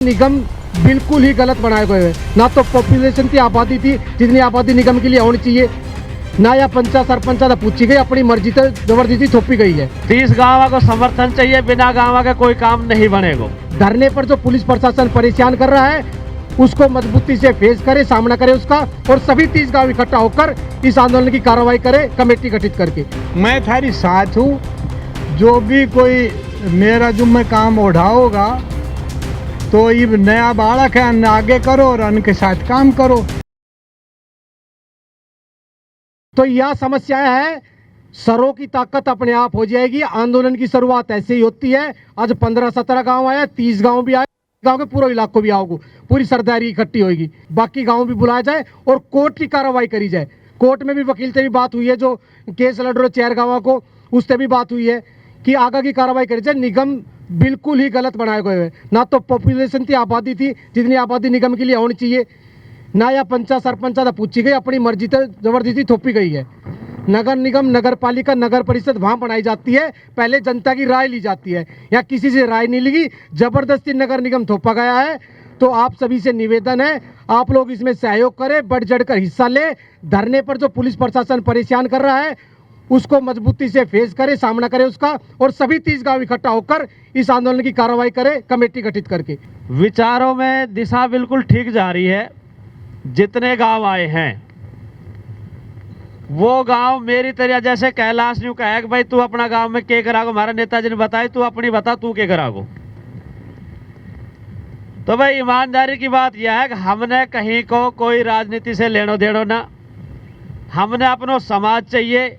निगम बिल्कुल ही गलत बनाए गए हैं। ना तो पॉपुलेशन की आबादी थी जितनी आबादी निगम के लिए होनी चाहिए, ना या पंचायत सरपंच पूछी गई, अपनी मर्जी से जबरदस्ती थोपी गई है। 30 गाँव को समर्थन चाहिए, बिना गाँव के कोई काम नहीं बनेगा। धरने पर जो पुलिस प्रशासन परेशान कर रहा है उसको मजबूती से फेस करे, सामना करे उसका, और सभी 30 गाँव इकट्ठा होकर इस आंदोलन की कार्रवाई करे, कमेटी गठित करके। मैं थारी साथ हूँ, जो भी कोई मेरा जुम्मे काम उठाओगा तो ये नया बालक है, अन्न आगे करो और उनके साथ काम करो। तो यह समस्या है, सरों की ताकत अपने आप हो जाएगी। आंदोलन की शुरुआत ऐसे ही होती है। आज 15-17 गांव आया, 30 गांव भी आए, गांव के पूरे इलाकों भी आओगे, पूरी सरदारी इकट्ठी होगी, बाकी गांव भी बुलाया जाए और कोर्ट की कार्रवाई करी जाए। कोर्ट में भी वकील से भी बात हुई है, जो केस लड़ रहे 4 गाँव को, उससे भी बात हुई है कि आगे की कार्रवाई करी जाए। निगम बिल्कुल ही गलत बनाए गए हैं। ना तो पॉपुलेशन की आबादी थी जितनी आबादी निगम के लिए होनी चाहिए, ना या पंचायत सरपंच पूछी गई, अपनी मर्जी से जबरदस्ती थोपी गई है। नगर निगम, नगर पालिका, नगर परिषद वहाँ बनाई जाती है, पहले जनता की राय ली जाती है। या किसी से राय नहीं ली, जबरदस्ती नगर निगम थोपा गया है। तो आप सभी से निवेदन है, आप लोग इसमें सहयोग करें, बढ़ चढ़कर हिस्सा ले। धरने पर जो पुलिस प्रशासन परेशान कर रहा है उसको मजबूती से फेस करे, सामना करे उसका, और सभी 30 गाँव इकट्ठा होकर इस आंदोलन की कार्रवाई करे, कमेटी गठित करके। विचारों में दिशा बिल्कुल ठीक जा रही है। जितने गांव आए हैं वो गांव मेरी तरह, जैसे कैलाश न्यू कहे कि भाई तू अपना गांव में क्या करागो, हमारे नेताजी ने बताया, तू अपनी बता तू क्या करागो। तो भाई ईमानदारी की बात यह है कि हमने कहीं को कोई राजनीति से लेनो देनो ना, हमने अपनो समाज चाहिए,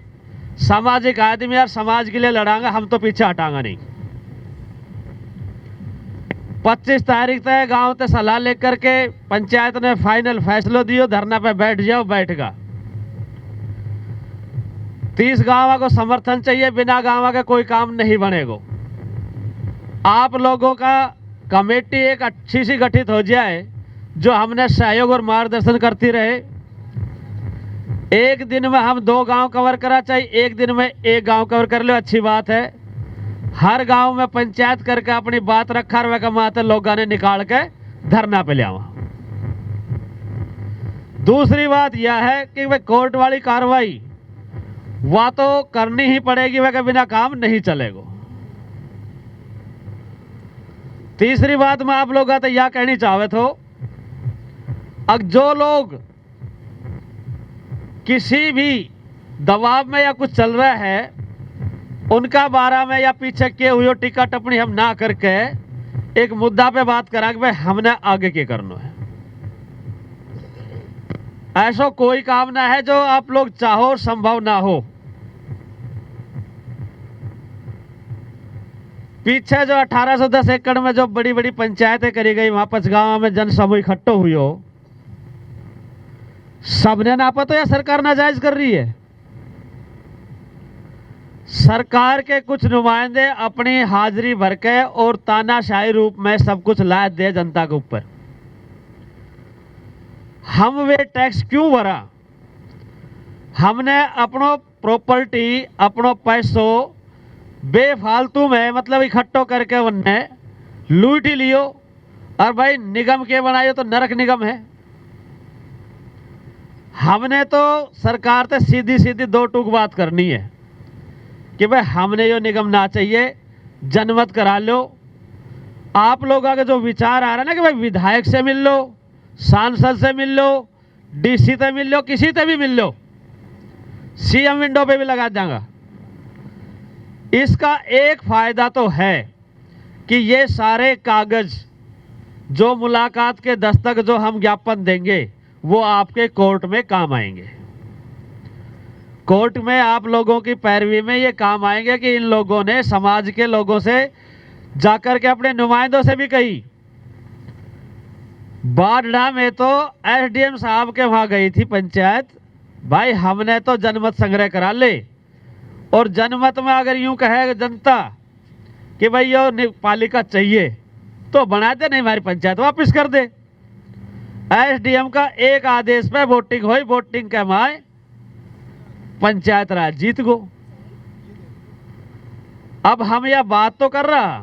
सामाजिक आदमी और समाज के लिए लड़ांगा, हम तो पीछे हटांगा नहीं। 25 तारीख तक गांव से सलाह लेकर के पंचायत ने फाइनल फैसलो दियो, धरना पे बैठ जाओ, बैठगा। 30 गांव को समर्थन चाहिए, बिना गांव के कोई काम नहीं बनेगा। आप लोगों का कमेटी एक अच्छी सी गठित हो जाए, जो हमने सहयोग और मार्गदर्शन करती रहे। एक दिन में हम 2 गांव कवर करा चाहिए, एक दिन में 1 गांव कवर कर लो, अच्छी बात है। हर गांव में पंचायत करके अपनी बात रखा रहे, माते लोगों ने निकाल के धरना पे ले आवा। दूसरी बात यह है कि वह कोर्ट वाली कार्रवाई वह तो करनी ही पड़ेगी, वह के बिना काम नहीं चलेगा। तीसरी बात मैं आप लोगों से यह कहनी चाहते तो, अब जो लोग किसी भी दबाव में या कुछ चल रहा है, उनका बारे में या पीछे किए हुए टिक्का टिप्पणी हम ना करके एक मुद्दा पे बात करा कि भाई हमने आगे क्या करना है। ऐसा कोई काम ना है जो आप लोग चाहो और संभव ना हो। पीछे जो 1810 एकड़ में जो बड़ी बड़ी पंचायतें करी गई, वहां 5 गांव में जन समूह इकट्ठो हुई हो, सबने नापा तो या सरकार नाजायज कर रही है? सरकार के कुछ नुमाइंदे अपनी हाजिरी भर के और तानाशाही रूप में सब कुछ लाद दे जनता के ऊपर। हम वे टैक्स क्यों भरा? हमने अपनो प्रॉपर्टी, अपनो पैसों बेफालतू में मतलब इकट्ठो करके उनने लूट ही लियो, और भाई निगम के बनायो तो नरक निगम है। हमने तो सरकार से सीधी सीधी 2 टूक बात करनी है कि भाई हमने यो निगम ना चाहिए, जनमत करा लो। आप लोगों का जो विचार आ रहा है ना कि भाई विधायक से मिल लो, सांसद से मिल लो, डीसी से मिल लो, किसी से भी मिल लो, सीएम विंडो पे भी लगा देंगे। इसका एक फायदा तो है कि ये सारे कागज जो मुलाकात के दस्तक जो हम ज्ञापन देंगे वो आपके कोर्ट में काम आएंगे। कोर्ट में आप लोगों की पैरवी में ये काम आएंगे कि इन लोगों ने समाज के लोगों से जाकर के अपने नुमाइंदों से भी कही। बाढ़ा में तो एसडीएम साहब के वहां गई थी पंचायत, भाई हमने तो जनमत संग्रह करा ले, और जनमत में अगर यूं कहे जनता कि भाई यो पालिका चाहिए तो बना दे, नहीं हमारी पंचायत वापस कर दे। एसडीएम का एक आदेश पे वोटिंग हुई, वोटिंग के माए पंचायत राज जीत गो। अब हम यह बात तो कर रहा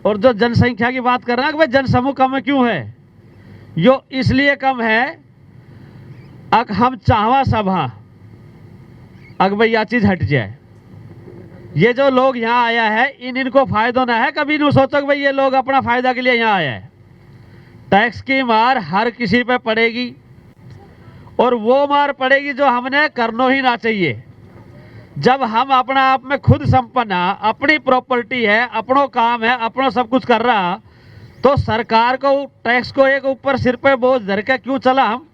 और जो जनसंख्या की बात कर रहे हैं कि भाई जनसमूह कम क्यों है, यो इसलिए कम है अग हम चाहवा सभा अग भाई यह चीज हट जाए। ये जो लोग यहाँ आया है इनको फायदा ना है, कभी नहीं सोचो कि भाई ये लोग अपना फायदा के लिए यहाँ आया है। टैक्स की मार हर किसी पे पड़ेगी और वो मार पड़ेगी जो हमने करना ही ना चाहिए। जब हम अपना आप में खुद संपन्न, अपनी प्रॉपर्टी है, अपनों काम है, अपनों सब कुछ कर रहा, तो सरकार को टैक्स को एक ऊपर सिर पे बोझ धर के क्यों चला हम?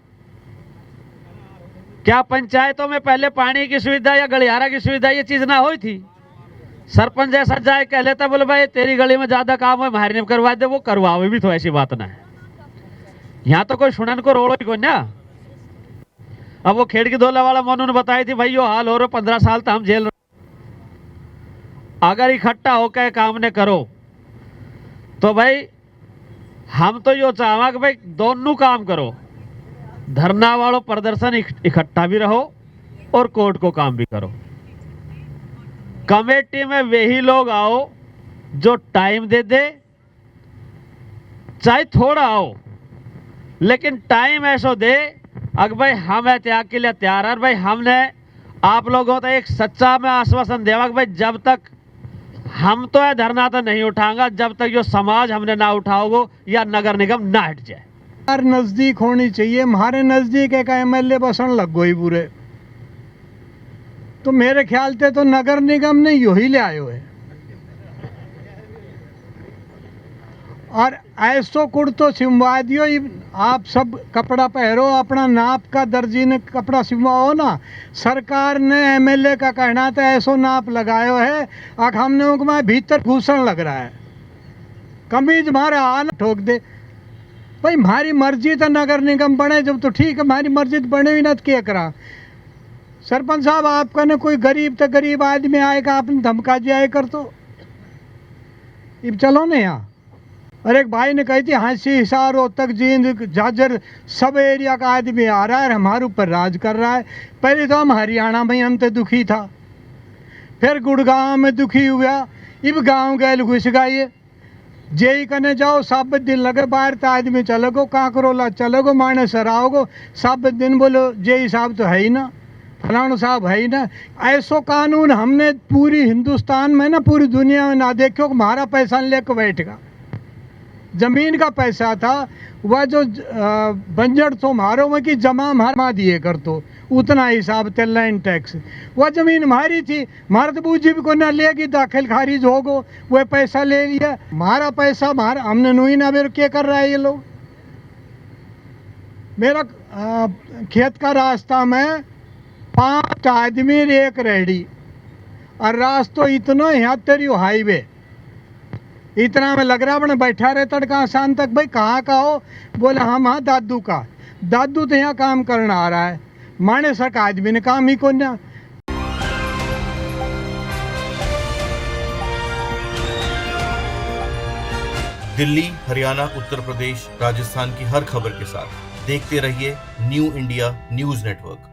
क्या पंचायतों में पहले पानी की सुविधा या गलियारा की सुविधा ये चीज ना हुई थी? सरपंच जैसा जाए कह लेता बोले भाई तेरी गली में ज्यादा काम है हमारे ने करवा दे, वो करवावे भी तो ऐसी बात ना है। यहाँ तो कोई सुनन को रोड़ो ही कोई ना। अब वो खेड़ की दोला वाला मोनू ने बताई थी भाई यो हाल हो रहा 15 साल तो हम जेल। अगर इकट्ठा होकर काम ने करो तो भाई हम तो यो चाहवा कि भाई दोनों काम करो, धरना वालों प्रदर्शन इकट्ठा भी रहो और कोर्ट को काम भी करो। कमेटी में वही लोग आओ जो टाइम दे दे, चाहे थोड़ा आओ लेकिन टाइम ऐसा दे अगर भाई हम है त्याग के लिए तैयार है। भाई हमने आप लोगों को एक सच्चा में आश्वासन देवा कि भाई जब तक हम तो है धरना तो नहीं उठाएंगा जब तक जो समाज हमने ना उठाओगे या नगर निगम ना हट जाए। यार नजदीक होनी चाहिए। हमारे नजदीक एक एमएलए बसन लग गई पूरे, तो मेरे ख्याल से तो नगर निगम ने यू ही ले आयो है। और ऐसो कुर्तो सिमवा दियो, आप सब कपड़ा पहरो अपना नाप का, दर्जी ने कपड़ा सिमवाओ ना। सरकार ने एमएलए का कहना था ऐसो नाप लगायो है, आख हमने उनका भीतर घुसन लग रहा है, कमीज मारे आन ठोक दे। भाई हमारी मर्जी तो नगर निगम बने जब तो ठीक है, हमारी मर्जी तो बने भी ना तो क्या करा। सरपंच साहब आपका ने कोई गरीब तो गरीब आदमी आएगा आपने धमका जाए कर तो अब चलो ना यहाँ। और एक भाई ने कही थी हांसी हिसार रोहतक जींद झाझर सब एरिया का आदमी आ रहा है हमारे ऊपर राज कर रहा है। पहले तो हम हरियाणा में अंत दुखी था, फिर गुड़गांव में दुखी हुआ, अब गांव गैल घुस गए। जेई करने जाओ सब दिन लगे बाहर तो आदमी चलोगो, कांकरोला चलोगो, माने सराओगो, सब दिन बोलो जेई साहब तो है ही ना, फलाना साहब है ही ना। ऐसो कानून हमने पूरी हिंदुस्तान में ना पूरी दुनिया में ना देखो। हमारा पैसा लेकर बैठेगा, जमीन का पैसा था वह जो बंजर तो मारो में कि जमा मार दिए कर तो उतना हिसाब थे लैंड टैक्स। वह जमीन हमारी थी, हमारा तो बूझी भी को ना लेगी, दाखिल खारिज होगो, वह पैसा ले लिया। हमारा पैसा हमारा हमने नुई ना मेरे क्या कर रहा है ये लोग। मेरा खेत का रास्ता में 5 आदमी एक रेहड़ी और रास्ता इतना यहाँ तेरी हाईवे इतना में लग रहा अपने बैठा रहे तड़का शाम तक। भाई कहाँ का हो? बोले हम हाँ दादू का। दादू तो यहाँ काम करना आ रहा है, माने सक आदमी ने काम ही को ना। दिल्ली, हरियाणा, उत्तर प्रदेश, राजस्थान की हर खबर के साथ देखते रहिए न्यू इंडिया न्यूज़ नेटवर्क।